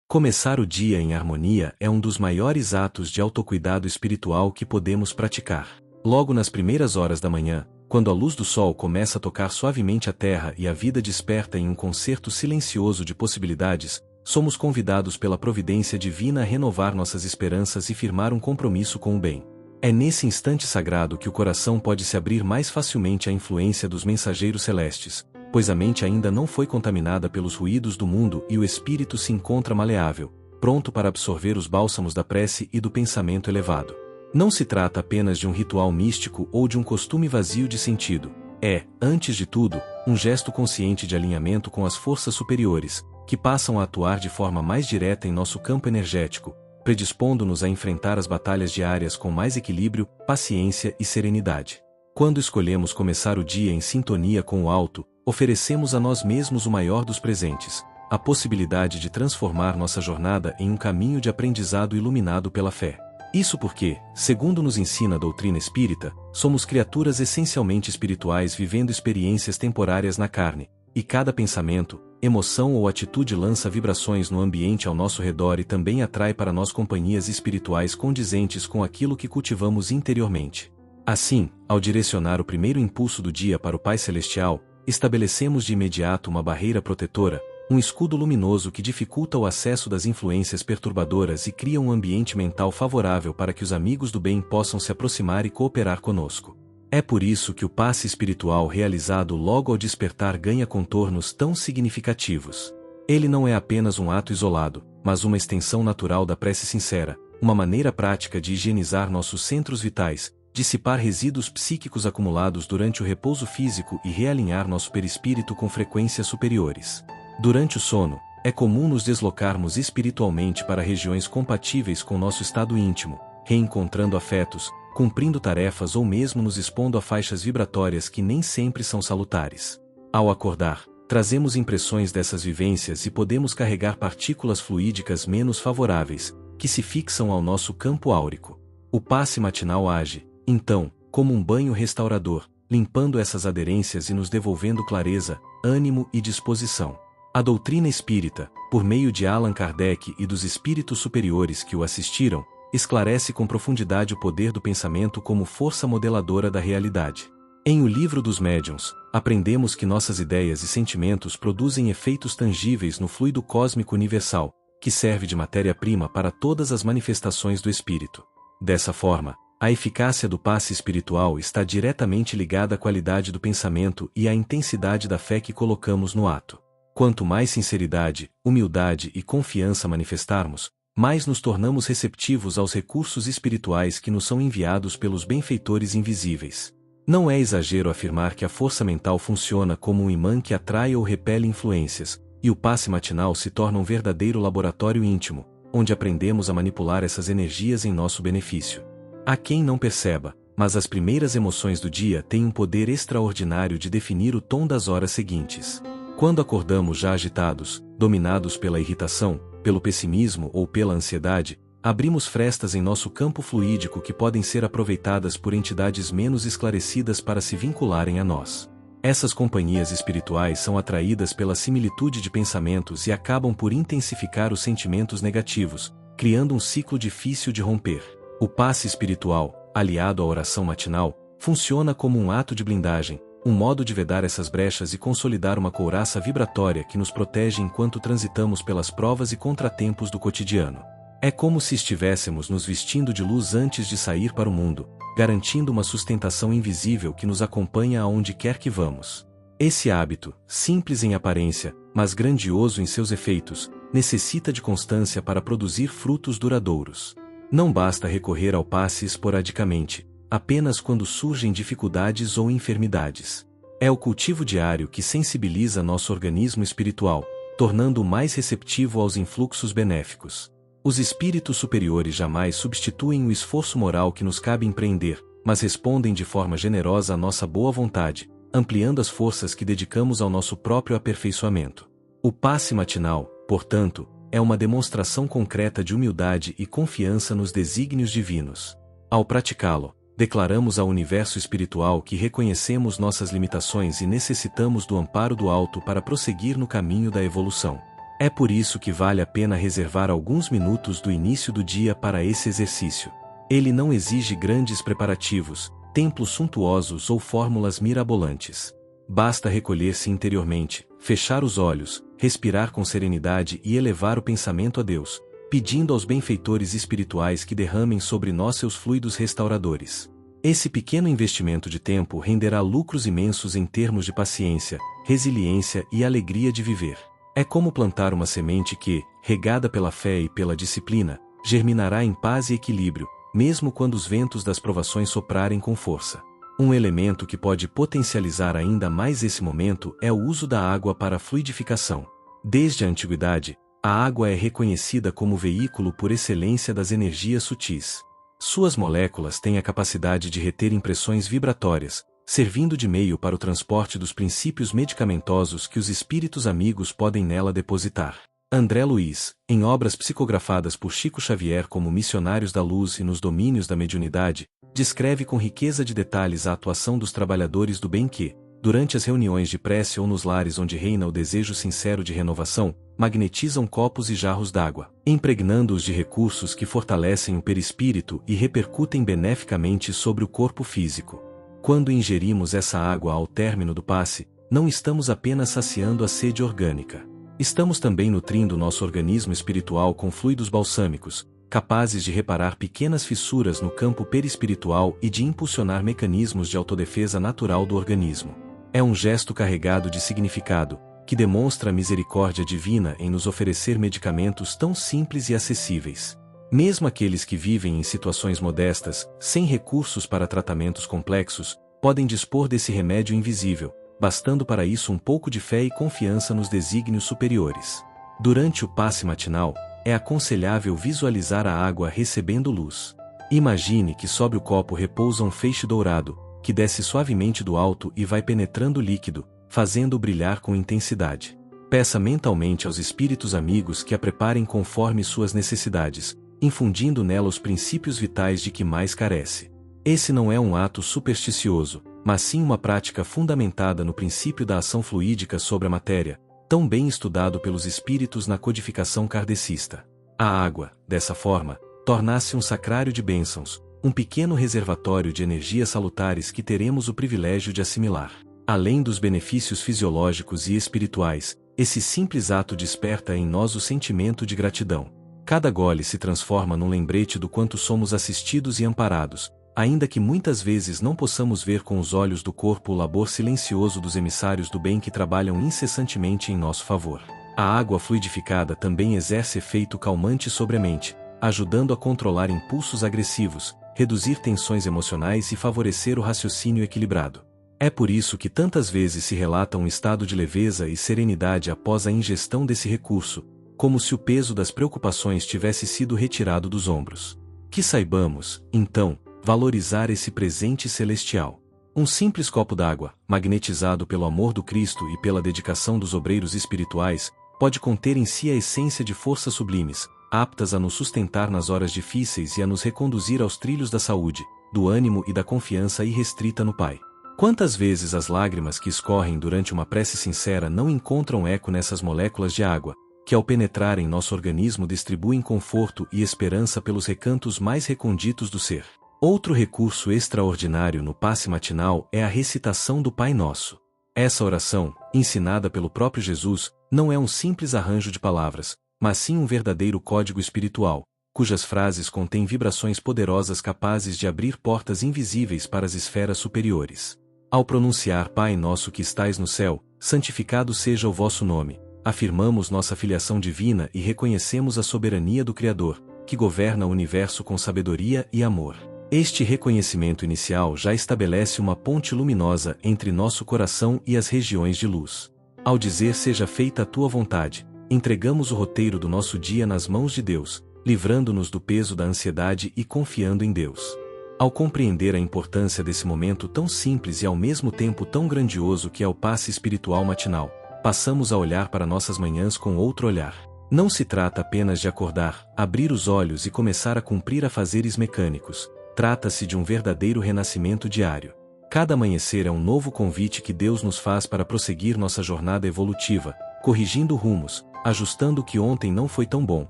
Começar o dia em harmonia é um dos maiores atos de autocuidado espiritual que podemos praticar. Logo nas primeiras horas da manhã, quando a luz do sol começa a tocar suavemente a terra e a vida desperta em um concerto silencioso de possibilidades, somos convidados pela providência divina a renovar nossas esperanças e firmar um compromisso com o bem. É nesse instante sagrado que o coração pode se abrir mais facilmente à influência dos mensageiros celestes, pois a mente ainda não foi contaminada pelos ruídos do mundo e o espírito se encontra maleável, pronto para absorver os bálsamos da prece e do pensamento elevado. Não se trata apenas de um ritual místico ou de um costume vazio de sentido. É, antes de tudo, um gesto consciente de alinhamento com as forças superiores, que passam a atuar de forma mais direta em nosso campo energético, predispondo-nos a enfrentar as batalhas diárias com mais equilíbrio, paciência e serenidade. Quando escolhemos começar o dia em sintonia com o alto, oferecemos a nós mesmos o maior dos presentes, a possibilidade de transformar nossa jornada em um caminho de aprendizado iluminado pela fé. Isso porque, segundo nos ensina a doutrina espírita, somos criaturas essencialmente espirituais vivendo experiências temporárias na carne, e cada pensamento, emoção ou atitude lança vibrações no ambiente ao nosso redor e também atrai para nós companhias espirituais condizentes com aquilo que cultivamos interiormente. Assim, ao direcionar o primeiro impulso do dia para o Pai Celestial, estabelecemos de imediato uma barreira protetora, um escudo luminoso que dificulta o acesso das influências perturbadoras e cria um ambiente mental favorável para que os amigos do bem possam se aproximar e cooperar conosco. É por isso que o passe espiritual realizado logo ao despertar ganha contornos tão significativos. Ele não é apenas um ato isolado, mas uma extensão natural da prece sincera, uma maneira prática de higienizar nossos centros vitais, dissipar resíduos psíquicos acumulados durante o repouso físico e realinhar nosso perispírito com frequências superiores. Durante o sono, é comum nos deslocarmos espiritualmente para regiões compatíveis com nosso estado íntimo, reencontrando afetos, cumprindo tarefas ou mesmo nos expondo a faixas vibratórias que nem sempre são salutares. Ao acordar, trazemos impressões dessas vivências e podemos carregar partículas fluídicas menos favoráveis, que se fixam ao nosso campo áurico. O passe matinal age, então, como um banho restaurador, limpando essas aderências e nos devolvendo clareza, ânimo e disposição. A doutrina espírita, por meio de Allan Kardec e dos espíritos superiores que o assistiram, esclarece com profundidade o poder do pensamento como força modeladora da realidade. Em O Livro dos Médiuns, aprendemos que nossas ideias e sentimentos produzem efeitos tangíveis no fluido cósmico universal, que serve de matéria-prima para todas as manifestações do espírito. Dessa forma, a eficácia do passe espiritual está diretamente ligada à qualidade do pensamento e à intensidade da fé que colocamos no ato. Quanto mais sinceridade, humildade e confiança manifestarmos, mais nos tornamos receptivos aos recursos espirituais que nos são enviados pelos benfeitores invisíveis. Não é exagero afirmar que a força mental funciona como um imã que atrai ou repele influências, e o passe matinal se torna um verdadeiro laboratório íntimo, onde aprendemos a manipular essas energias em nosso benefício. Há quem não perceba, mas as primeiras emoções do dia têm um poder extraordinário de definir o tom das horas seguintes. Quando acordamos já agitados, dominados pela irritação, pelo pessimismo ou pela ansiedade, abrimos frestas em nosso campo fluídico que podem ser aproveitadas por entidades menos esclarecidas para se vincularem a nós. Essas companhias espirituais são atraídas pela similitude de pensamentos e acabam por intensificar os sentimentos negativos, criando um ciclo difícil de romper. O passe espiritual, aliado à oração matinal, funciona como um ato de blindagem, um modo de vedar essas brechas e consolidar uma couraça vibratória que nos protege enquanto transitamos pelas provas e contratempos do cotidiano. É como se estivéssemos nos vestindo de luz antes de sair para o mundo, garantindo uma sustentação invisível que nos acompanha aonde quer que vamos. Esse hábito, simples em aparência, mas grandioso em seus efeitos, necessita de constância para produzir frutos duradouros. Não basta recorrer ao passe esporadicamente, apenas quando surgem dificuldades ou enfermidades. É o cultivo diário que sensibiliza nosso organismo espiritual, tornando-o mais receptivo aos influxos benéficos. Os espíritos superiores jamais substituem o esforço moral que nos cabe empreender, mas respondem de forma generosa à nossa boa vontade, ampliando as forças que dedicamos ao nosso próprio aperfeiçoamento. O passe matinal, portanto, é uma demonstração concreta de humildade e confiança nos desígnios divinos. Ao praticá-lo, declaramos ao universo espiritual que reconhecemos nossas limitações e necessitamos do amparo do alto para prosseguir no caminho da evolução. É por isso que vale a pena reservar alguns minutos do início do dia para esse exercício. Ele não exige grandes preparativos, templos suntuosos ou fórmulas mirabolantes. Basta recolher-se interiormente, fechar os olhos, respirar com serenidade e elevar o pensamento a Deus, pedindo aos benfeitores espirituais que derramem sobre nós seus fluidos restauradores. Esse pequeno investimento de tempo renderá lucros imensos em termos de paciência, resiliência e alegria de viver. É como plantar uma semente que, regada pela fé e pela disciplina, germinará em paz e equilíbrio, mesmo quando os ventos das provações soprarem com força. Um elemento que pode potencializar ainda mais esse momento é o uso da água para a fluidificação. Desde a antiguidade, a água é reconhecida como veículo por excelência das energias sutis. Suas moléculas têm a capacidade de reter impressões vibratórias, servindo de meio para o transporte dos princípios medicamentosos que os espíritos amigos podem nela depositar. André Luiz, em obras psicografadas por Chico Xavier como Missionários da Luz e nos Domínios da Mediunidade, descreve com riqueza de detalhes a atuação dos trabalhadores do bem que, durante as reuniões de prece ou nos lares onde reina o desejo sincero de renovação, magnetizam copos e jarros d'água, impregnando-os de recursos que fortalecem o perispírito e repercutem beneficamente sobre o corpo físico. Quando ingerimos essa água ao término do passe, não estamos apenas saciando a sede orgânica. Estamos também nutrindo nosso organismo espiritual com fluidos balsâmicos, capazes de reparar pequenas fissuras no campo perispiritual e de impulsionar mecanismos de autodefesa natural do organismo. É um gesto carregado de significado, que demonstra a misericórdia divina em nos oferecer medicamentos tão simples e acessíveis. Mesmo aqueles que vivem em situações modestas, sem recursos para tratamentos complexos, podem dispor desse remédio invisível, bastando para isso um pouco de fé e confiança nos desígnios superiores. Durante o passe matinal, é aconselhável visualizar a água recebendo luz. Imagine que sobre o copo repousa um feixe dourado, que desce suavemente do alto e vai penetrando o líquido, fazendo-o brilhar com intensidade. Peça mentalmente aos espíritos amigos que a preparem conforme suas necessidades, infundindo nela os princípios vitais de que mais carece. Esse não é um ato supersticioso, mas sim uma prática fundamentada no princípio da ação fluídica sobre a matéria, tão bem estudado pelos espíritos na codificação kardecista. A água, dessa forma, torna-se um sacrário de bênçãos, um pequeno reservatório de energias salutares que teremos o privilégio de assimilar. Além dos benefícios fisiológicos e espirituais, esse simples ato desperta em nós o sentimento de gratidão. Cada gole se transforma num lembrete do quanto somos assistidos e amparados, ainda que muitas vezes não possamos ver com os olhos do corpo o labor silencioso dos emissários do bem que trabalham incessantemente em nosso favor. A água fluidificada também exerce efeito calmante sobre a mente, ajudando a controlar impulsos agressivos, reduzir tensões emocionais e favorecer o raciocínio equilibrado. É por isso que tantas vezes se relata um estado de leveza e serenidade após a ingestão desse recurso, como se o peso das preocupações tivesse sido retirado dos ombros. Que saibamos, então, valorizar esse presente celestial. Um simples copo d'água, magnetizado pelo amor do Cristo e pela dedicação dos obreiros espirituais, pode conter em si a essência de forças sublimes, aptas a nos sustentar nas horas difíceis e a nos reconduzir aos trilhos da saúde, do ânimo e da confiança irrestrita no Pai. Quantas vezes as lágrimas que escorrem durante uma prece sincera não encontram eco nessas moléculas de água, que ao penetrar em nosso organismo distribuem conforto e esperança pelos recantos mais recônditos do ser. Outro recurso extraordinário no passe matinal é a recitação do Pai Nosso. Essa oração, ensinada pelo próprio Jesus, não é um simples arranjo de palavras, mas sim um verdadeiro código espiritual, cujas frases contêm vibrações poderosas capazes de abrir portas invisíveis para as esferas superiores. Ao pronunciar Pai Nosso que estais no céu, santificado seja o vosso nome, afirmamos nossa filiação divina e reconhecemos a soberania do Criador, que governa o universo com sabedoria e amor. Este reconhecimento inicial já estabelece uma ponte luminosa entre nosso coração e as regiões de luz. Ao dizer seja feita a tua vontade, entregamos o roteiro do nosso dia nas mãos de Deus, livrando-nos do peso da ansiedade e confiando em Deus. Ao compreender a importância desse momento tão simples e ao mesmo tempo tão grandioso que é o passe espiritual matinal, passamos a olhar para nossas manhãs com outro olhar. Não se trata apenas de acordar, abrir os olhos e começar a cumprir afazeres mecânicos. Trata-se de um verdadeiro renascimento diário. Cada amanhecer é um novo convite que Deus nos faz para prosseguir nossa jornada evolutiva, corrigindo rumos, ajustando o que ontem não foi tão bom,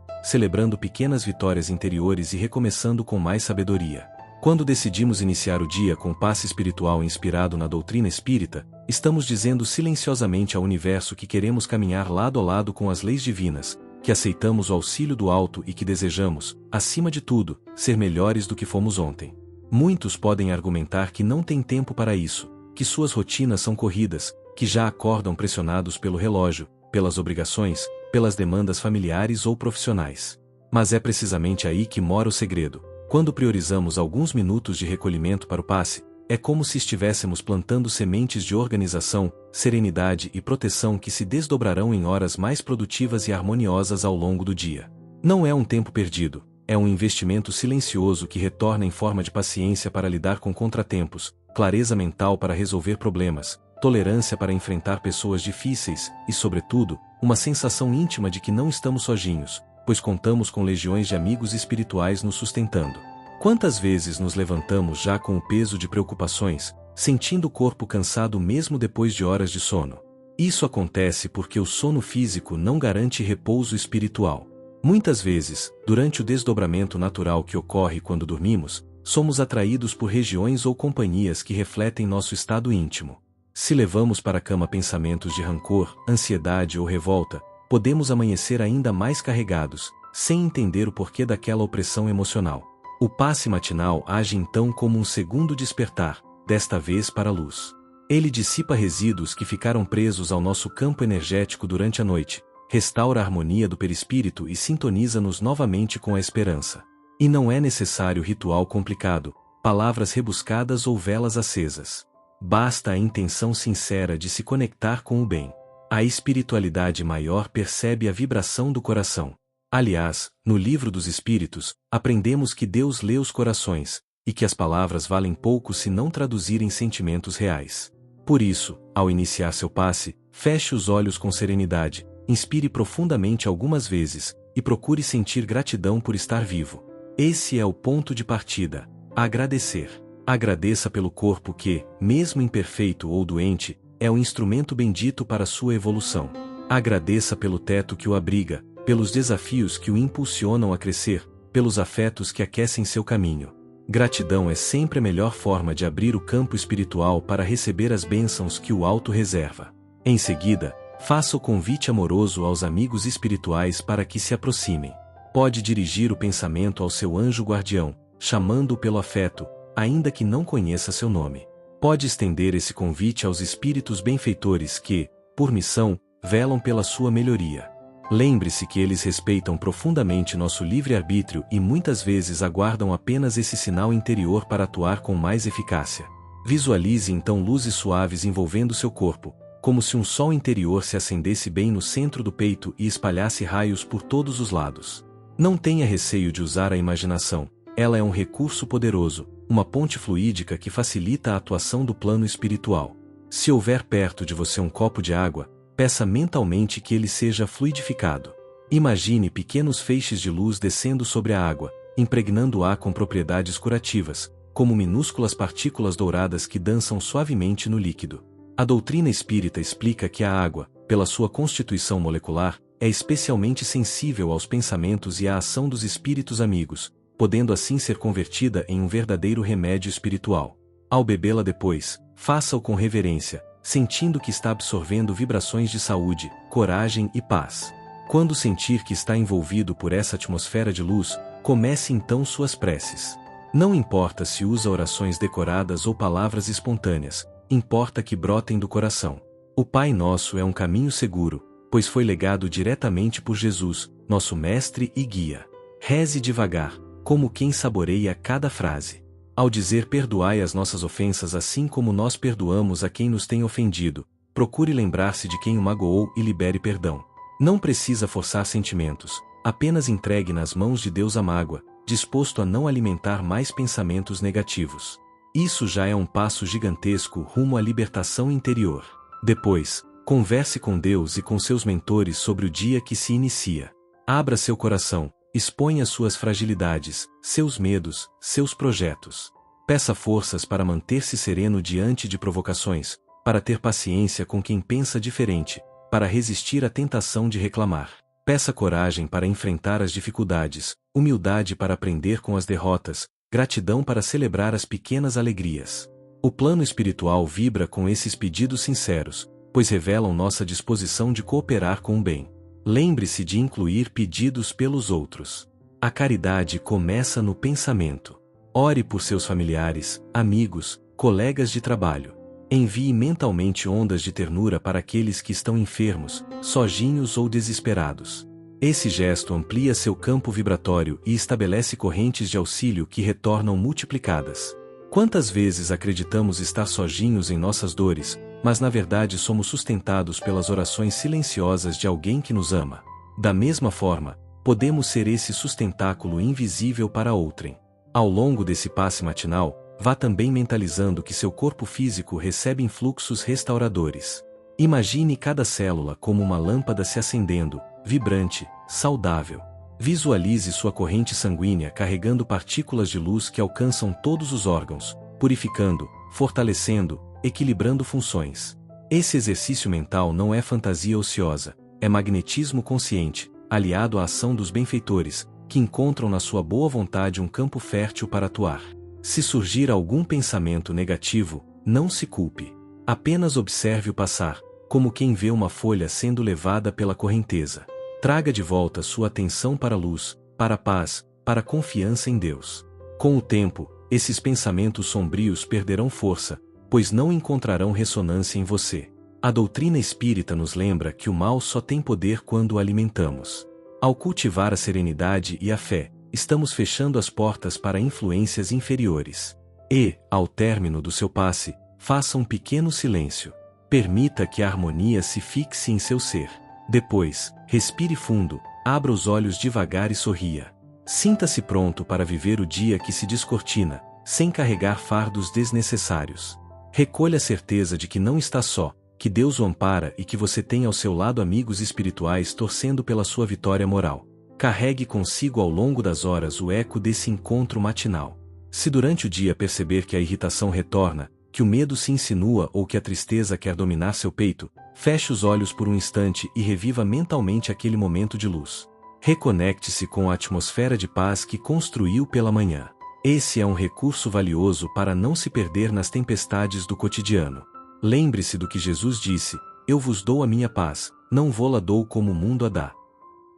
celebrando pequenas vitórias interiores e recomeçando com mais sabedoria. Quando decidimos iniciar o dia com passe espiritual inspirado na doutrina espírita, estamos dizendo silenciosamente ao universo que queremos caminhar lado a lado com as leis divinas, que aceitamos o auxílio do alto e que desejamos, acima de tudo, ser melhores do que fomos ontem. Muitos podem argumentar que não têm tempo para isso, que suas rotinas são corridas, que já acordam pressionados pelo relógio, pelas obrigações, pelas demandas familiares ou profissionais. Mas é precisamente aí que mora o segredo. Quando priorizamos alguns minutos de recolhimento para o passe, é como se estivéssemos plantando sementes de organização, serenidade e proteção que se desdobrarão em horas mais produtivas e harmoniosas ao longo do dia. Não é um tempo perdido, é um investimento silencioso que retorna em forma de paciência para lidar com contratempos, clareza mental para resolver problemas, tolerância para enfrentar pessoas difíceis e, sobretudo, uma sensação íntima de que não estamos sozinhos, pois contamos com legiões de amigos espirituais nos sustentando. Quantas vezes nos levantamos já com o peso de preocupações, sentindo o corpo cansado mesmo depois de horas de sono? Isso acontece porque o sono físico não garante repouso espiritual. Muitas vezes, durante o desdobramento natural que ocorre quando dormimos, somos atraídos por regiões ou companhias que refletem nosso estado íntimo. Se levamos para a cama pensamentos de rancor, ansiedade ou revolta, podemos amanhecer ainda mais carregados, sem entender o porquê daquela opressão emocional. O passe matinal age então como um segundo despertar, desta vez para a luz. Ele dissipa resíduos que ficaram presos ao nosso campo energético durante a noite, restaura a harmonia do perispírito e sintoniza-nos novamente com a esperança. E não é necessário ritual complicado, palavras rebuscadas ou velas acesas. Basta a intenção sincera de se conectar com o bem. A espiritualidade maior percebe a vibração do coração. Aliás, no Livro dos Espíritos, aprendemos que Deus lê os corações, e que as palavras valem pouco se não traduzirem sentimentos reais. Por isso, ao iniciar seu passe, feche os olhos com serenidade, inspire profundamente algumas vezes, e procure sentir gratidão por estar vivo. Esse é o ponto de partida. Agradecer. Agradeça pelo corpo que, mesmo imperfeito ou doente, é um instrumento bendito para sua evolução. Agradeça pelo teto que o abriga, pelos desafios que o impulsionam a crescer, pelos afetos que aquecem seu caminho. Gratidão é sempre a melhor forma de abrir o campo espiritual para receber as bênçãos que o alto reserva. Em seguida, faça o convite amoroso aos amigos espirituais para que se aproximem. Pode dirigir o pensamento ao seu anjo guardião, chamando-o pelo afeto, ainda que não conheça seu nome. Pode estender esse convite aos espíritos benfeitores que, por missão, velam pela sua melhoria. Lembre-se que eles respeitam profundamente nosso livre-arbítrio e muitas vezes aguardam apenas esse sinal interior para atuar com mais eficácia. Visualize então luzes suaves envolvendo seu corpo, como se um sol interior se acendesse bem no centro do peito e espalhasse raios por todos os lados. Não tenha receio de usar a imaginação, ela é um recurso poderoso, uma ponte fluídica que facilita a atuação do plano espiritual. Se houver perto de você um copo de água, peça mentalmente que ele seja fluidificado. Imagine pequenos feixes de luz descendo sobre a água, impregnando-a com propriedades curativas, como minúsculas partículas douradas que dançam suavemente no líquido. A doutrina espírita explica que a água, pela sua constituição molecular, é especialmente sensível aos pensamentos e à ação dos espíritos amigos, podendo assim ser convertida em um verdadeiro remédio espiritual. Ao bebê-la depois, faça-o com reverência, sentindo que está absorvendo vibrações de saúde, coragem e paz. Quando sentir que está envolvido por essa atmosfera de luz, comece então suas preces. Não importa se usa orações decoradas ou palavras espontâneas, importa que brotem do coração. O Pai Nosso é um caminho seguro, pois foi legado diretamente por Jesus, nosso mestre e guia. Reze devagar, como quem saboreia cada frase. Ao dizer perdoai as nossas ofensas assim como nós perdoamos a quem nos tem ofendido, procure lembrar-se de quem o magoou e libere perdão. Não precisa forçar sentimentos, apenas entregue nas mãos de Deus a mágoa, disposto a não alimentar mais pensamentos negativos. Isso já é um passo gigantesco rumo à libertação interior. Depois, converse com Deus e com seus mentores sobre o dia que se inicia. Abra seu coração. Exponha suas fragilidades, seus medos, seus projetos. Peça forças para manter-se sereno diante de provocações, para ter paciência com quem pensa diferente, para resistir à tentação de reclamar. Peça coragem para enfrentar as dificuldades, humildade para aprender com as derrotas, gratidão para celebrar as pequenas alegrias. O plano espiritual vibra com esses pedidos sinceros, pois revelam nossa disposição de cooperar com o bem. Lembre-se de incluir pedidos pelos outros. A caridade começa no pensamento. Ore por seus familiares, amigos, colegas de trabalho. Envie mentalmente ondas de ternura para aqueles que estão enfermos, sozinhos ou desesperados. Esse gesto amplia seu campo vibratório e estabelece correntes de auxílio que retornam multiplicadas. Quantas vezes acreditamos estar sozinhos em nossas dores, mas na verdade somos sustentados pelas orações silenciosas de alguém que nos ama? Da mesma forma, podemos ser esse sustentáculo invisível para outrem. Ao longo desse passe matinal, vá também mentalizando que seu corpo físico recebe influxos restauradores. Imagine cada célula como uma lâmpada se acendendo, vibrante, saudável. Visualize sua corrente sanguínea carregando partículas de luz que alcançam todos os órgãos, purificando, fortalecendo, equilibrando funções. Esse exercício mental não é fantasia ociosa, é magnetismo consciente, aliado à ação dos benfeitores, que encontram na sua boa vontade um campo fértil para atuar. Se surgir algum pensamento negativo, não se culpe. Apenas observe-o passar, como quem vê uma folha sendo levada pela correnteza. Traga de volta sua atenção para a luz, para a paz, para a confiança em Deus. Com o tempo, esses pensamentos sombrios perderão força, pois não encontrarão ressonância em você. A doutrina espírita nos lembra que o mal só tem poder quando o alimentamos. Ao cultivar a serenidade e a fé, estamos fechando as portas para influências inferiores. E, ao término do seu passe, faça um pequeno silêncio. Permita que a harmonia se fixe em seu ser. Depois, respire fundo, abra os olhos devagar e sorria. Sinta-se pronto para viver o dia que se descortina, sem carregar fardos desnecessários. Recolha a certeza de que não está só, que Deus o ampara e que você tem ao seu lado amigos espirituais torcendo pela sua vitória moral. Carregue consigo ao longo das horas o eco desse encontro matinal. Se durante o dia perceber que a irritação retorna, que o medo se insinua ou que a tristeza quer dominar seu peito, feche os olhos por um instante e reviva mentalmente aquele momento de luz. Reconecte-se com a atmosfera de paz que construiu pela manhã. Esse é um recurso valioso para não se perder nas tempestades do cotidiano. Lembre-se do que Jesus disse: eu vos dou a minha paz, não vô-la dou como o mundo a dá.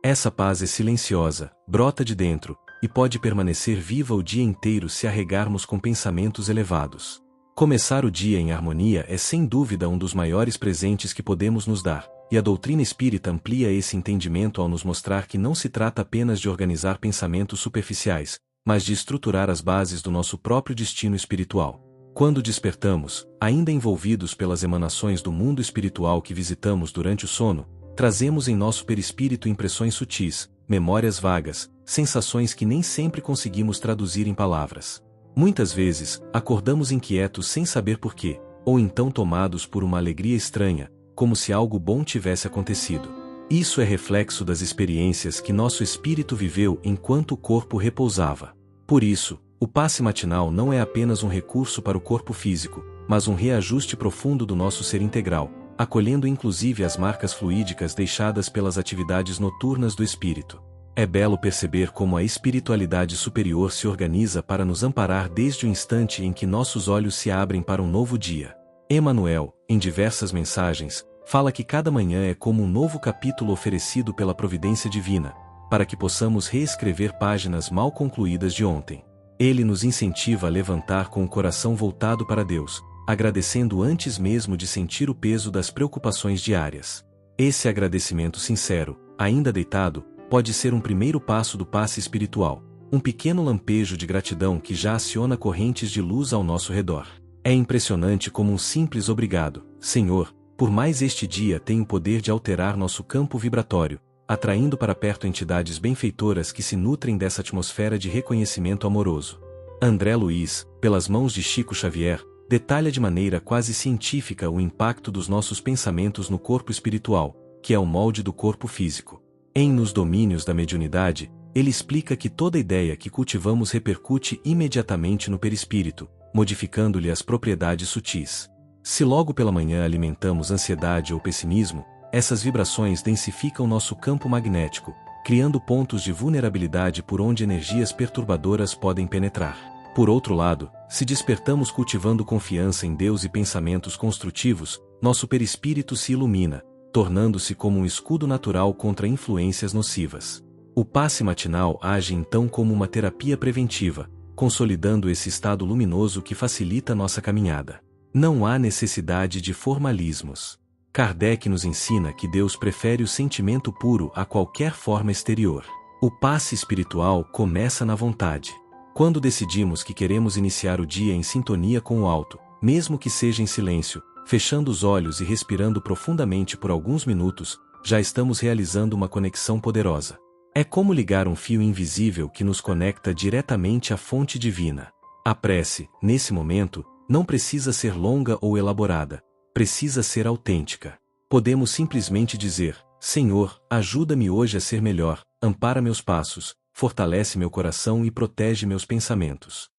Essa paz é silenciosa, brota de dentro, e pode permanecer viva o dia inteiro se a regarmos com pensamentos elevados. Começar o dia em harmonia é sem dúvida um dos maiores presentes que podemos nos dar, e a doutrina espírita amplia esse entendimento ao nos mostrar que não se trata apenas de organizar pensamentos superficiais, mas de estruturar as bases do nosso próprio destino espiritual. Quando despertamos, ainda envolvidos pelas emanações do mundo espiritual que visitamos durante o sono, trazemos em nosso perispírito impressões sutis, memórias vagas, sensações que nem sempre conseguimos traduzir em palavras. Muitas vezes, acordamos inquietos sem saber porquê, ou então tomados por uma alegria estranha, como se algo bom tivesse acontecido. Isso é reflexo das experiências que nosso espírito viveu enquanto o corpo repousava. Por isso, o passe matinal não é apenas um recurso para o corpo físico, mas um reajuste profundo do nosso ser integral, acolhendo inclusive as marcas fluídicas deixadas pelas atividades noturnas do espírito. É belo perceber como a espiritualidade superior se organiza para nos amparar desde o instante em que nossos olhos se abrem para um novo dia. Emmanuel, em diversas mensagens, fala que cada manhã é como um novo capítulo oferecido pela providência divina, para que possamos reescrever páginas mal concluídas de ontem. Ele nos incentiva a levantar com o coração voltado para Deus, agradecendo antes mesmo de sentir o peso das preocupações diárias. Esse agradecimento sincero, ainda deitado, pode ser um primeiro passo do passe espiritual, um pequeno lampejo de gratidão que já aciona correntes de luz ao nosso redor. É impressionante como um simples obrigado, Senhor, por mais este dia tem o poder de alterar nosso campo vibratório, atraindo para perto entidades benfeitoras que se nutrem dessa atmosfera de reconhecimento amoroso. André Luiz, pelas mãos de Chico Xavier, detalha de maneira quase científica o impacto dos nossos pensamentos no corpo espiritual, que é o molde do corpo físico. Nos domínios da mediunidade, ele explica que toda ideia que cultivamos repercute imediatamente no perispírito, modificando-lhe as propriedades sutis. Se logo pela manhã alimentamos ansiedade ou pessimismo, Essas vibrações densificam nosso campo magnético, criando pontos de vulnerabilidade por onde energias perturbadoras podem penetrar. Por outro lado, se despertamos cultivando confiança em Deus e pensamentos construtivos, nosso perispírito se ilumina, tornando-se como um escudo natural contra influências nocivas. O passe matinal age então como uma terapia preventiva, consolidando esse estado luminoso que facilita nossa caminhada. Não há necessidade de formalismos. Kardec nos ensina que Deus prefere o sentimento puro a qualquer forma exterior. O passe espiritual começa na vontade. Quando decidimos que queremos iniciar o dia em sintonia com o alto, mesmo que seja em silêncio, fechando os olhos e respirando profundamente por alguns minutos, já estamos realizando uma conexão poderosa. É como ligar um fio invisível que nos conecta diretamente à fonte divina. A prece, nesse momento, não precisa ser longa ou elaborada, precisa ser autêntica. Podemos simplesmente dizer: Senhor, ajuda-me hoje a ser melhor, ampara meus passos, fortalece meu coração e protege meus pensamentos.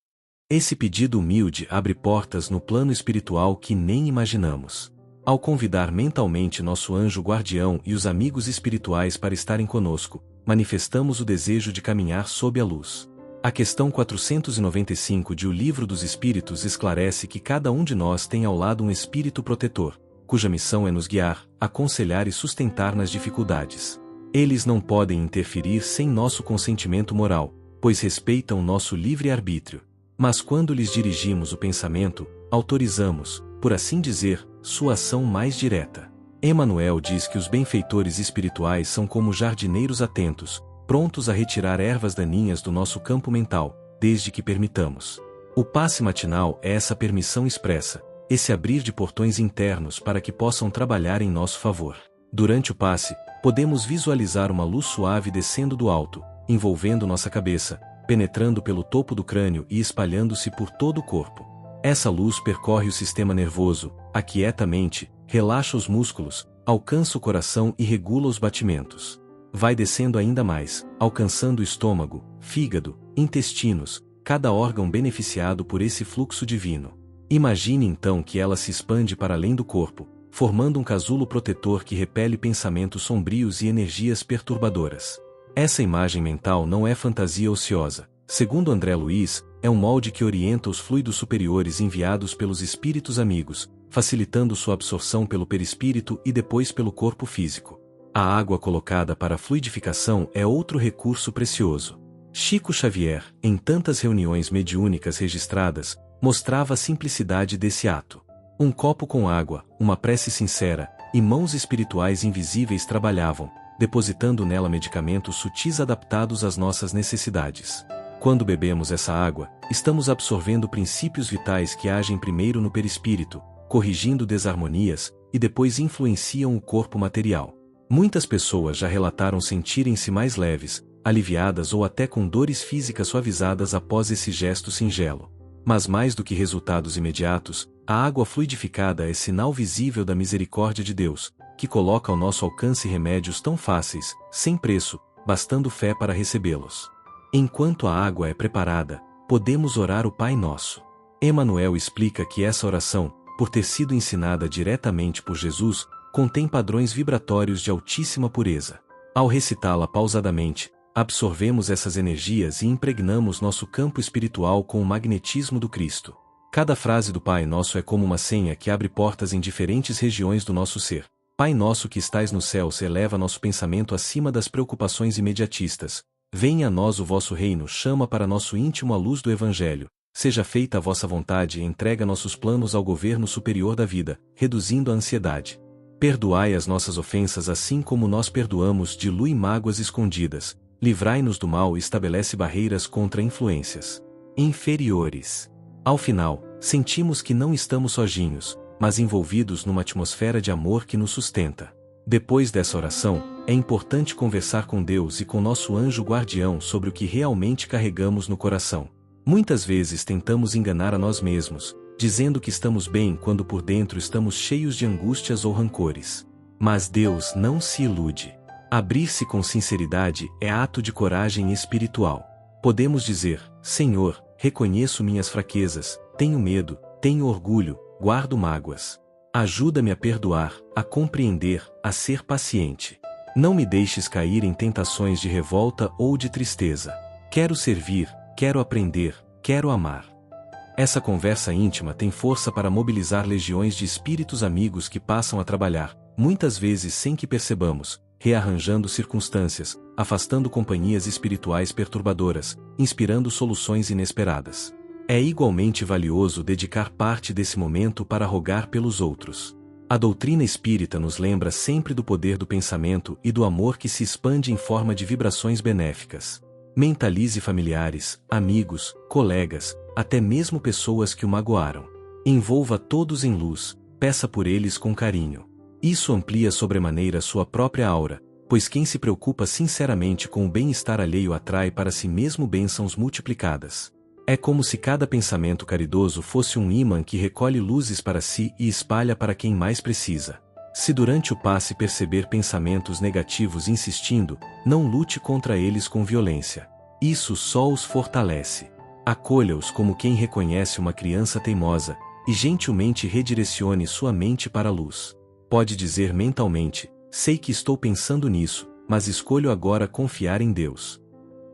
Esse pedido humilde abre portas no plano espiritual que nem imaginamos. Ao convidar mentalmente nosso anjo guardião e os amigos espirituais para estarem conosco, manifestamos o desejo de caminhar sob a luz. A questão 495 de O Livro dos Espíritos esclarece que cada um de nós tem ao lado um espírito protetor, cuja missão é nos guiar, aconselhar e sustentar nas dificuldades. Eles não podem interferir sem nosso consentimento moral, pois respeitam nosso livre-arbítrio. Mas quando lhes dirigimos o pensamento, autorizamos, por assim dizer, sua ação mais direta. Emmanuel diz que os benfeitores espirituais são como jardineiros atentos, prontos a retirar ervas daninhas do nosso campo mental, desde que permitamos. O passe matinal é essa permissão expressa, esse abrir de portões internos para que possam trabalhar em nosso favor. Durante o passe, podemos visualizar uma luz suave descendo do alto, envolvendo nossa cabeça, penetrando pelo topo do crânio e espalhando-se por todo o corpo. Essa luz percorre o sistema nervoso, aquieta a mente, relaxa os músculos, alcança o coração e regula os batimentos. Vai descendo ainda mais, alcançando o estômago, fígado, intestinos, cada órgão beneficiado por esse fluxo divino. Imagine então que ela se expande para além do corpo, formando um casulo protetor que repele pensamentos sombrios e energias perturbadoras. Essa imagem mental não é fantasia ociosa. Segundo André Luiz, é um molde que orienta os fluidos superiores enviados pelos espíritos amigos, facilitando sua absorção pelo perispírito e depois pelo corpo físico. A água colocada para a fluidificação é outro recurso precioso. Chico Xavier, em tantas reuniões mediúnicas registradas, mostrava a simplicidade desse ato. Um copo com água, uma prece sincera, e mãos espirituais invisíveis trabalhavam, depositando nela medicamentos sutis adaptados às nossas necessidades. Quando bebemos essa água, estamos absorvendo princípios vitais que agem primeiro no perispírito, corrigindo desarmonias, e depois influenciam o corpo material. Muitas pessoas já relataram sentirem-se mais leves, aliviadas ou até com dores físicas suavizadas após esse gesto singelo. Mas mais do que resultados imediatos, a água fluidificada é sinal visível da misericórdia de Deus, que coloca ao nosso alcance remédios tão fáceis, sem preço, bastando fé para recebê-los. Enquanto a água é preparada, podemos orar o Pai Nosso. Emmanuel explica que essa oração, por ter sido ensinada diretamente por Jesus, contém padrões vibratórios de altíssima pureza. Ao recitá-la pausadamente, absorvemos essas energias e impregnamos nosso campo espiritual com o magnetismo do Cristo. Cada frase do Pai Nosso é como uma senha que abre portas em diferentes regiões do nosso ser. Pai nosso que estais no céu, eleva nosso pensamento acima das preocupações imediatistas. Venha a nós o vosso reino, chama para nosso íntimo a luz do Evangelho. Seja feita a vossa vontade e entrega nossos planos ao governo superior da vida, reduzindo a ansiedade. Perdoai as nossas ofensas assim como nós perdoamos, dilui mágoas escondidas. Livrai-nos do mal e estabelece barreiras contra influências inferiores. Ao final, sentimos que não estamos sozinhos, mas envolvidos numa atmosfera de amor que nos sustenta. Depois dessa oração, é importante conversar com Deus e com nosso anjo guardião sobre o que realmente carregamos no coração. Muitas vezes tentamos enganar a nós mesmos, dizendo que estamos bem quando por dentro estamos cheios de angústias ou rancores. Mas Deus não se ilude. Abrir-se com sinceridade é ato de coragem espiritual. Podemos dizer: Senhor, reconheço minhas fraquezas, tenho medo, tenho orgulho, guardo mágoas. Ajuda-me a perdoar, a compreender, a ser paciente. Não me deixes cair em tentações de revolta ou de tristeza. Quero servir, quero aprender, quero amar. Essa conversa íntima tem força para mobilizar legiões de espíritos amigos que passam a trabalhar, muitas vezes sem que percebamos, rearranjando circunstâncias, afastando companhias espirituais perturbadoras, inspirando soluções inesperadas. É igualmente valioso dedicar parte desse momento para rogar pelos outros. A doutrina espírita nos lembra sempre do poder do pensamento e do amor que se expande em forma de vibrações benéficas. Mentalize familiares, amigos, colegas, até mesmo pessoas que o magoaram. Envolva todos em luz, peça por eles com carinho. Isso amplia sobremaneira sua própria aura, pois quem se preocupa sinceramente com o bem-estar alheio atrai para si mesmo bênçãos multiplicadas. É como se cada pensamento caridoso fosse um ímã que recolhe luzes para si e espalha para quem mais precisa. Se durante o passe perceber pensamentos negativos insistindo, não lute contra eles com violência. Isso só os fortalece. Acolha-os como quem reconhece uma criança teimosa, e gentilmente redirecione sua mente para a luz. Pode dizer mentalmente: sei que estou pensando nisso, mas escolho agora confiar em Deus.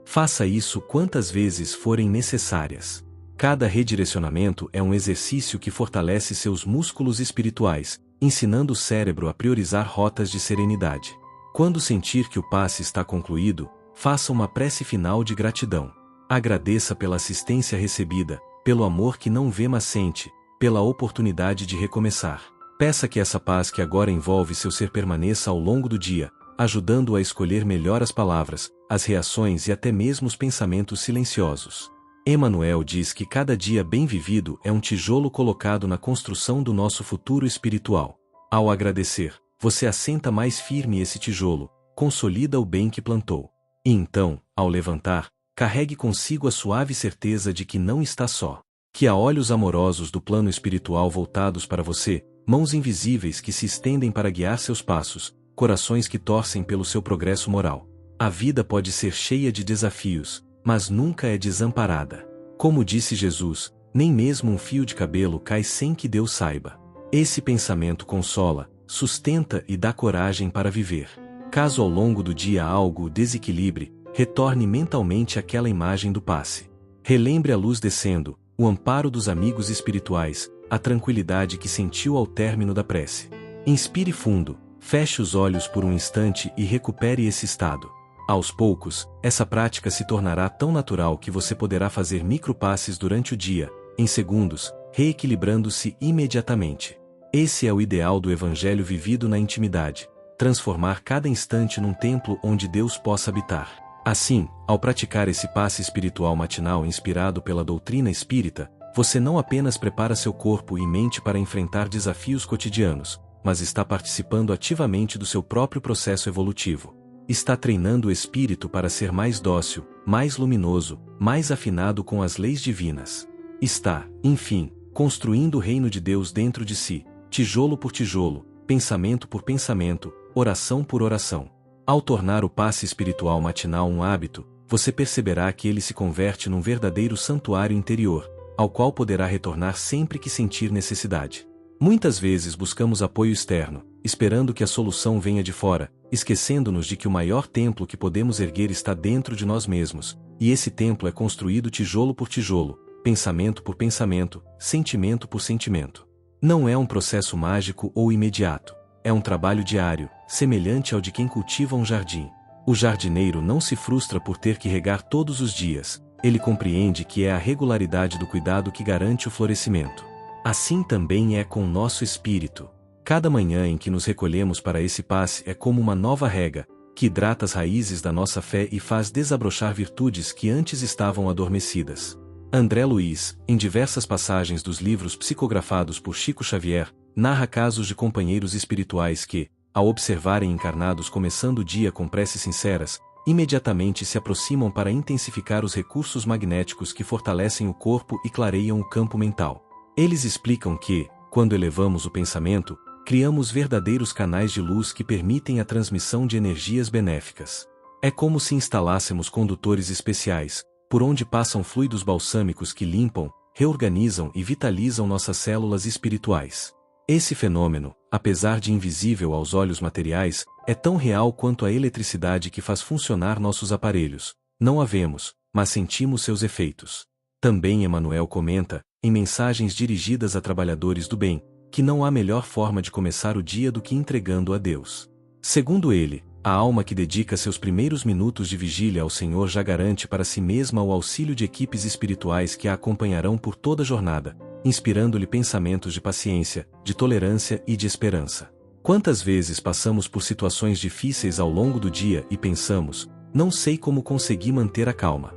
Faça isso quantas vezes forem necessárias. Cada redirecionamento é um exercício que fortalece seus músculos espirituais, ensinando o cérebro a priorizar rotas de serenidade. Quando sentir que o passe está concluído, faça uma prece final de gratidão. Agradeça pela assistência recebida, pelo amor que não vê mas sente, pela oportunidade de recomeçar. Peça que essa paz que agora envolve seu ser permaneça ao longo do dia, ajudando-o a escolher melhor as palavras, as reações e até mesmo os pensamentos silenciosos. Emmanuel diz que cada dia bem vivido é um tijolo colocado na construção do nosso futuro espiritual. Ao agradecer, você assenta mais firme esse tijolo, consolida o bem que plantou. E então, ao levantar, carregue consigo a suave certeza de que não está só. Que há olhos amorosos do plano espiritual voltados para você, mãos invisíveis que se estendem para guiar seus passos, corações que torcem pelo seu progresso moral. A vida pode ser cheia de desafios, mas nunca é desamparada. Como disse Jesus, nem mesmo um fio de cabelo cai sem que Deus saiba. Esse pensamento consola, sustenta e dá coragem para viver. Caso ao longo do dia algo o desequilibre, retorne mentalmente àquela imagem do passe. Relembre a luz descendo, o amparo dos amigos espirituais, a tranquilidade que sentiu ao término da prece. Inspire fundo, feche os olhos por um instante e recupere esse estado. Aos poucos, essa prática se tornará tão natural que você poderá fazer micropasses durante o dia, em segundos, reequilibrando-se imediatamente. Esse é o ideal do Evangelho vivido na intimidade, transformar cada instante num templo onde Deus possa habitar. Assim, ao praticar esse passe espiritual matinal inspirado pela doutrina espírita, você não apenas prepara seu corpo e mente para enfrentar desafios cotidianos, mas está participando ativamente do seu próprio processo evolutivo. Está treinando o espírito para ser mais dócil, mais luminoso, mais afinado com as leis divinas. Está, enfim, construindo o reino de Deus dentro de si, tijolo por tijolo, pensamento por pensamento, oração por oração. Ao tornar o passe espiritual matinal um hábito, você perceberá que ele se converte num verdadeiro santuário interior, ao qual poderá retornar sempre que sentir necessidade. Muitas vezes buscamos apoio externo, esperando que a solução venha de fora, esquecendo-nos de que o maior templo que podemos erguer está dentro de nós mesmos, e esse templo é construído tijolo por tijolo, pensamento por pensamento, sentimento por sentimento. Não é um processo mágico ou imediato, é um trabalho diário, semelhante ao de quem cultiva um jardim. O jardineiro não se frustra por ter que regar todos os dias, ele compreende que é a regularidade do cuidado que garante o florescimento. Assim também é com o nosso espírito. Cada manhã em que nos recolhemos para esse passe é como uma nova rega, que hidrata as raízes da nossa fé e faz desabrochar virtudes que antes estavam adormecidas. André Luiz, em diversas passagens dos livros psicografados por Chico Xavier, narra casos de companheiros espirituais que, ao observarem encarnados começando o dia com preces sinceras, imediatamente se aproximam para intensificar os recursos magnéticos que fortalecem o corpo e clareiam o campo mental. Eles explicam que, quando elevamos o pensamento, criamos verdadeiros canais de luz que permitem a transmissão de energias benéficas. É como se instalássemos condutores especiais, por onde passam fluidos balsâmicos que limpam, reorganizam e vitalizam nossas células espirituais. Esse fenômeno, apesar de invisível aos olhos materiais, é tão real quanto a eletricidade que faz funcionar nossos aparelhos. Não a vemos, mas sentimos seus efeitos. Também Emmanuel comenta, em mensagens dirigidas a trabalhadores do bem, que não há melhor forma de começar o dia do que entregando a Deus. Segundo ele, a alma que dedica seus primeiros minutos de vigília ao Senhor já garante para si mesma o auxílio de equipes espirituais que a acompanharão por toda a jornada, inspirando-lhe pensamentos de paciência, de tolerância e de esperança. Quantas vezes passamos por situações difíceis ao longo do dia e pensamos, não sei como consegui manter a calma.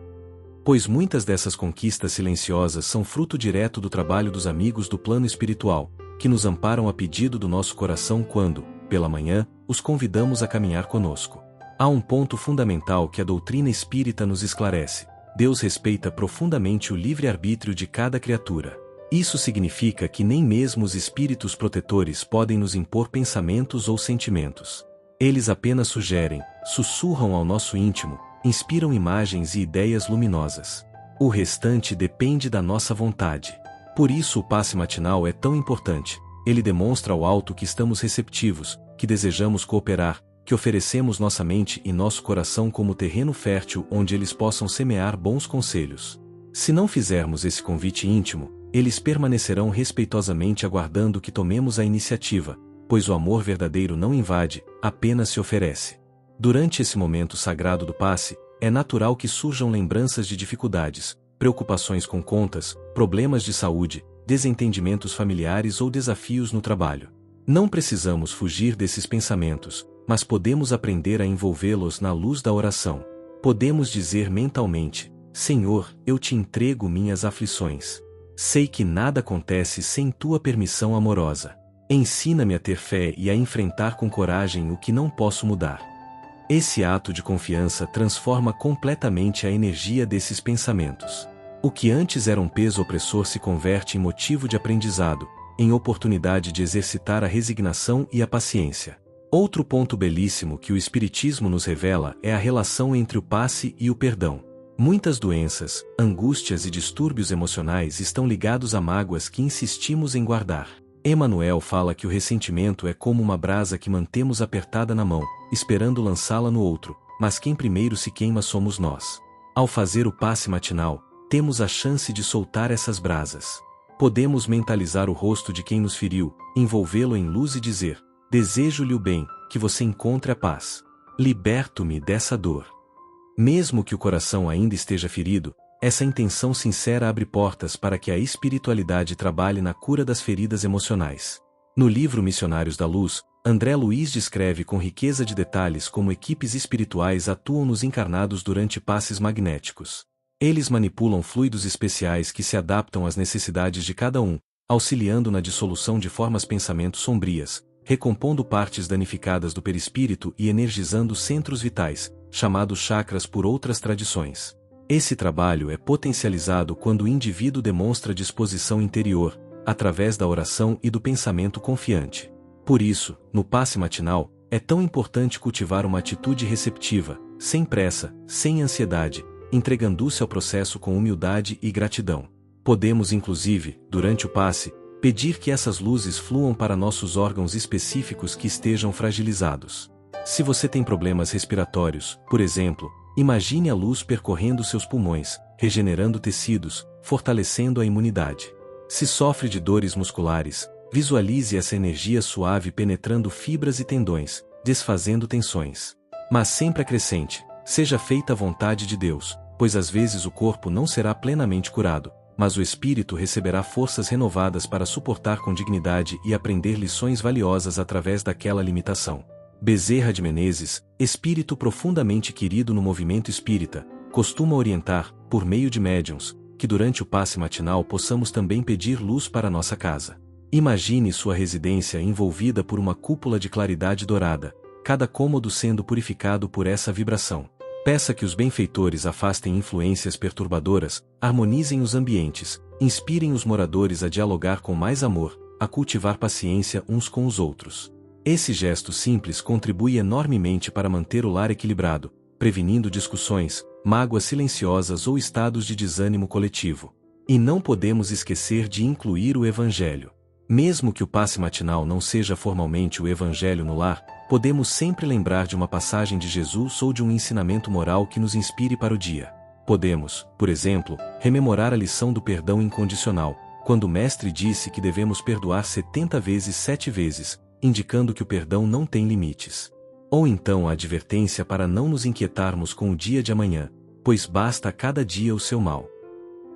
Pois muitas dessas conquistas silenciosas são fruto direto do trabalho dos amigos do plano espiritual, que nos amparam a pedido do nosso coração quando, pela manhã, os convidamos a caminhar conosco. Há um ponto fundamental que a doutrina espírita nos esclarece: Deus respeita profundamente o livre-arbítrio de cada criatura. Isso significa que nem mesmo os espíritos protetores podem nos impor pensamentos ou sentimentos. Eles apenas sugerem, sussurram ao nosso íntimo, inspiram imagens e ideias luminosas. O restante depende da nossa vontade. Por isso o passe matinal é tão importante. Ele demonstra ao alto que estamos receptivos, que desejamos cooperar, que oferecemos nossa mente e nosso coração como terreno fértil onde eles possam semear bons conselhos. Se não fizermos esse convite íntimo, eles permanecerão respeitosamente aguardando que tomemos a iniciativa, pois o amor verdadeiro não invade, apenas se oferece. Durante esse momento sagrado do passe, é natural que surjam lembranças de dificuldades, preocupações com contas, problemas de saúde, desentendimentos familiares ou desafios no trabalho. Não precisamos fugir desses pensamentos, mas podemos aprender a envolvê-los na luz da oração. Podemos dizer mentalmente: Senhor, eu te entrego minhas aflições. Sei que nada acontece sem tua permissão amorosa. Ensina-me a ter fé e a enfrentar com coragem o que não posso mudar. Esse ato de confiança transforma completamente a energia desses pensamentos. O que antes era um peso opressor se converte em motivo de aprendizado, em oportunidade de exercitar a resignação e a paciência. Outro ponto belíssimo que o Espiritismo nos revela é a relação entre o passe e o perdão. Muitas doenças, angústias e distúrbios emocionais estão ligados a mágoas que insistimos em guardar. Emmanuel fala que o ressentimento é como uma brasa que mantemos apertada na mão, esperando lançá-la no outro, mas quem primeiro se queima somos nós. Ao fazer o passe matinal, temos a chance de soltar essas brasas. Podemos mentalizar o rosto de quem nos feriu, envolvê-lo em luz e dizer: desejo-lhe o bem, que você encontre a paz. Liberto-me dessa dor. Mesmo que o coração ainda esteja ferido, essa intenção sincera abre portas para que a espiritualidade trabalhe na cura das feridas emocionais. No livro Missionários da Luz, André Luiz descreve com riqueza de detalhes como equipes espirituais atuam nos encarnados durante passes magnéticos. Eles manipulam fluidos especiais que se adaptam às necessidades de cada um, auxiliando na dissolução de formas pensamentos sombrias, recompondo partes danificadas do perispírito e energizando centros vitais, chamados chakras por outras tradições. Esse trabalho é potencializado quando o indivíduo demonstra disposição interior, através da oração e do pensamento confiante. Por isso, no passe matinal, é tão importante cultivar uma atitude receptiva, sem pressa, sem ansiedade, entregando-se ao processo com humildade e gratidão. Podemos inclusive, durante o passe, pedir que essas luzes fluam para nossos órgãos específicos que estejam fragilizados. Se você tem problemas respiratórios, por exemplo, imagine a luz percorrendo seus pulmões, regenerando tecidos, fortalecendo a imunidade. Se sofre de dores musculares, visualize essa energia suave penetrando fibras e tendões, desfazendo tensões. Mas sempre acrescente: seja feita a vontade de Deus, pois às vezes o corpo não será plenamente curado, mas o espírito receberá forças renovadas para suportar com dignidade e aprender lições valiosas através daquela limitação. Bezerra de Menezes, espírito profundamente querido no movimento espírita, costuma orientar, por meio de médiuns, que durante o passe matinal possamos também pedir luz para nossa casa. Imagine sua residência envolvida por uma cúpula de claridade dourada, cada cômodo sendo purificado por essa vibração. Peça que os benfeitores afastem influências perturbadoras, harmonizem os ambientes, inspirem os moradores a dialogar com mais amor, a cultivar paciência uns com os outros. Esse gesto simples contribui enormemente para manter o lar equilibrado, prevenindo discussões, mágoas silenciosas ou estados de desânimo coletivo. E não podemos esquecer de incluir o Evangelho. Mesmo que o passe matinal não seja formalmente o Evangelho no lar, podemos sempre lembrar de uma passagem de Jesus ou de um ensinamento moral que nos inspire para o dia. Podemos, por exemplo, rememorar a lição do perdão incondicional, quando o Mestre disse que devemos perdoar 70 vezes 7 vezes, indicando que o perdão não tem limites. Ou então a advertência para não nos inquietarmos com o dia de amanhã, pois basta a cada dia o seu mal.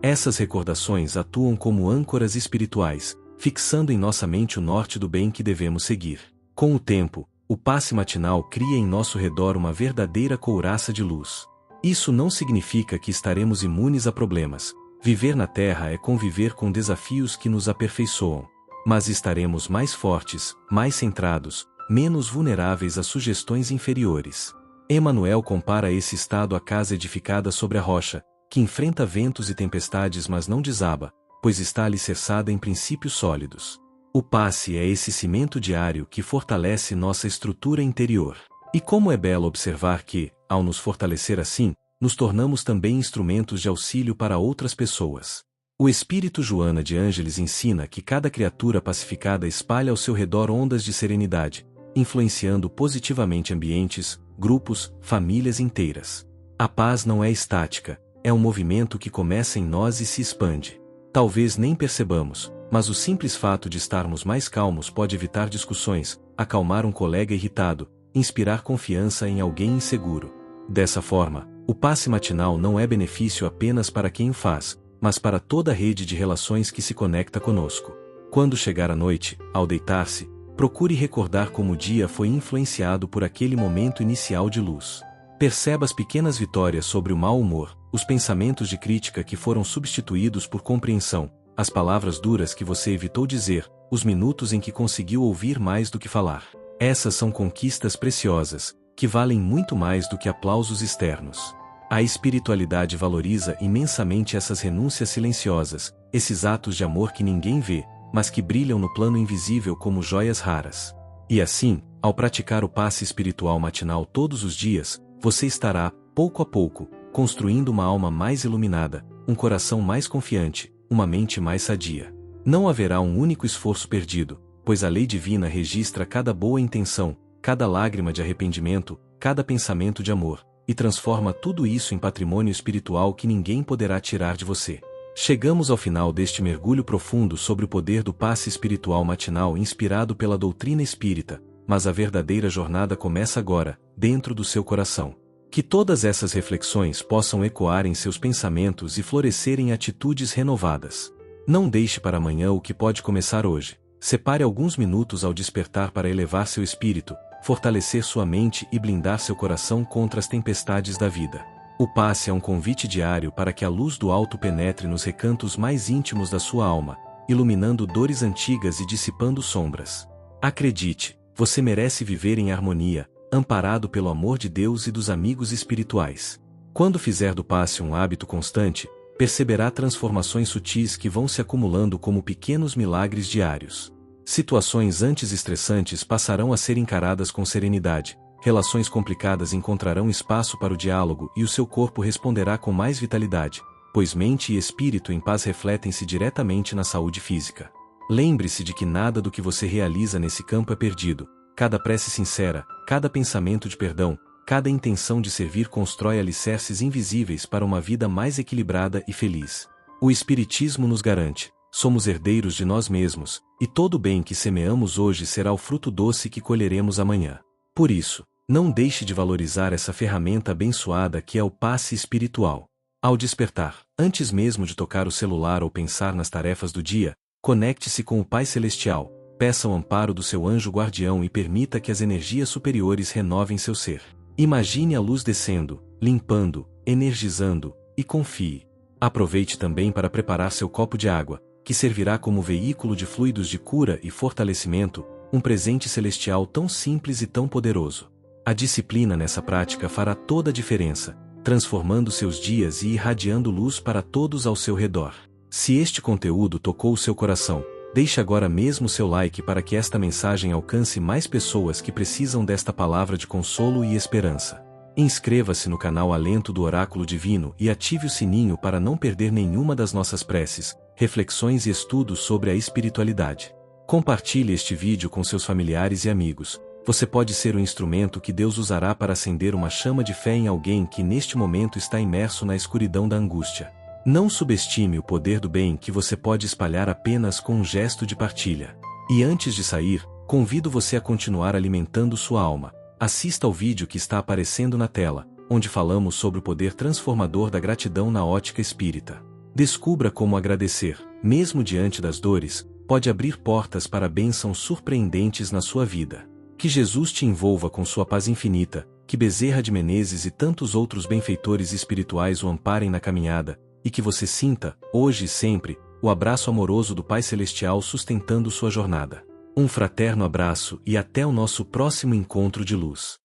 Essas recordações atuam como âncoras espirituais, fixando em nossa mente o norte do bem que devemos seguir. Com o tempo, o passe matinal cria em nosso redor uma verdadeira couraça de luz. Isso não significa que estaremos imunes a problemas. Viver na Terra é conviver com desafios que nos aperfeiçoam. Mas estaremos mais fortes, mais centrados, menos vulneráveis a sugestões inferiores. Emmanuel compara esse estado à casa edificada sobre a rocha, que enfrenta ventos e tempestades mas não desaba, pois está alicerçada em princípios sólidos. O passe é esse cimento diário que fortalece nossa estrutura interior. E como é belo observar que, ao nos fortalecer assim, nos tornamos também instrumentos de auxílio para outras pessoas. O espírito Joana de Ângeles ensina que cada criatura pacificada espalha ao seu redor ondas de serenidade, influenciando positivamente ambientes, grupos, famílias inteiras. A paz não é estática, é um movimento que começa em nós e se expande. Talvez nem percebamos, mas o simples fato de estarmos mais calmos pode evitar discussões, acalmar um colega irritado, inspirar confiança em alguém inseguro. Dessa forma, o passe matinal não é benefício apenas para quem o faz, mas para toda a rede de relações que se conecta conosco. Quando chegar a noite, ao deitar-se, procure recordar como o dia foi influenciado por aquele momento inicial de luz. Perceba as pequenas vitórias sobre o mau humor, os pensamentos de crítica que foram substituídos por compreensão, as palavras duras que você evitou dizer, os minutos em que conseguiu ouvir mais do que falar. Essas são conquistas preciosas, que valem muito mais do que aplausos externos. A espiritualidade valoriza imensamente essas renúncias silenciosas, esses atos de amor que ninguém vê, mas que brilham no plano invisível como joias raras. E assim, ao praticar o passe espiritual matinal todos os dias, você estará, pouco a pouco, construindo uma alma mais iluminada, um coração mais confiante, uma mente mais sadia. Não haverá um único esforço perdido, pois a lei divina registra cada boa intenção, cada lágrima de arrependimento, cada pensamento de amor, e transforma tudo isso em patrimônio espiritual que ninguém poderá tirar de você. Chegamos ao final deste mergulho profundo sobre o poder do passe espiritual matinal inspirado pela doutrina espírita, mas a verdadeira jornada começa agora, dentro do seu coração. Que todas essas reflexões possam ecoar em seus pensamentos e florescer em atitudes renovadas. Não deixe para amanhã o que pode começar hoje. Separe alguns minutos ao despertar para elevar seu espírito, fortalecer sua mente e blindar seu coração contra as tempestades da vida. O passe é um convite diário para que a luz do alto penetre nos recantos mais íntimos da sua alma, iluminando dores antigas e dissipando sombras. Acredite, você merece viver em harmonia, amparado pelo amor de Deus e dos amigos espirituais. Quando fizer do passe um hábito constante, perceberá transformações sutis que vão se acumulando como pequenos milagres diários. Situações antes estressantes passarão a ser encaradas com serenidade, relações complicadas encontrarão espaço para o diálogo e o seu corpo responderá com mais vitalidade, pois mente e espírito em paz refletem-se diretamente na saúde física. Lembre-se de que nada do que você realiza nesse campo é perdido. Cada prece sincera, cada pensamento de perdão, cada intenção de servir constrói alicerces invisíveis para uma vida mais equilibrada e feliz. O Espiritismo nos garante: somos herdeiros de nós mesmos, e todo bem que semeamos hoje será o fruto doce que colheremos amanhã. Por isso, não deixe de valorizar essa ferramenta abençoada que é o passe espiritual. Ao despertar, antes mesmo de tocar o celular ou pensar nas tarefas do dia, conecte-se com o Pai Celestial. Peça o amparo do seu anjo guardião e permita que as energias superiores renovem seu ser. Imagine a luz descendo, limpando, energizando, e confie. Aproveite também para preparar seu copo de água, que servirá como veículo de fluidos de cura e fortalecimento, um presente celestial tão simples e tão poderoso. A disciplina nessa prática fará toda a diferença, transformando seus dias e irradiando luz para todos ao seu redor. Se este conteúdo tocou o seu coração, deixe agora mesmo seu like para que esta mensagem alcance mais pessoas que precisam desta palavra de consolo e esperança. Inscreva-se no canal Alento do Oráculo Divino e ative o sininho para não perder nenhuma das nossas preces, reflexões e estudos sobre a espiritualidade. Compartilhe este vídeo com seus familiares e amigos. Você pode ser o instrumento que Deus usará para acender uma chama de fé em alguém que neste momento está imerso na escuridão da angústia. Não subestime o poder do bem que você pode espalhar apenas com um gesto de partilha. E antes de sair, convido você a continuar alimentando sua alma. Assista ao vídeo que está aparecendo na tela, onde falamos sobre o poder transformador da gratidão na ótica espírita. Descubra como agradecer, mesmo diante das dores, pode abrir portas para bênçãos surpreendentes na sua vida. Que Jesus te envolva com sua paz infinita, que Bezerra de Menezes e tantos outros benfeitores espirituais o amparem na caminhada, e que você sinta, hoje e sempre, o abraço amoroso do Pai Celestial sustentando sua jornada. Um fraterno abraço e até o nosso próximo encontro de luz.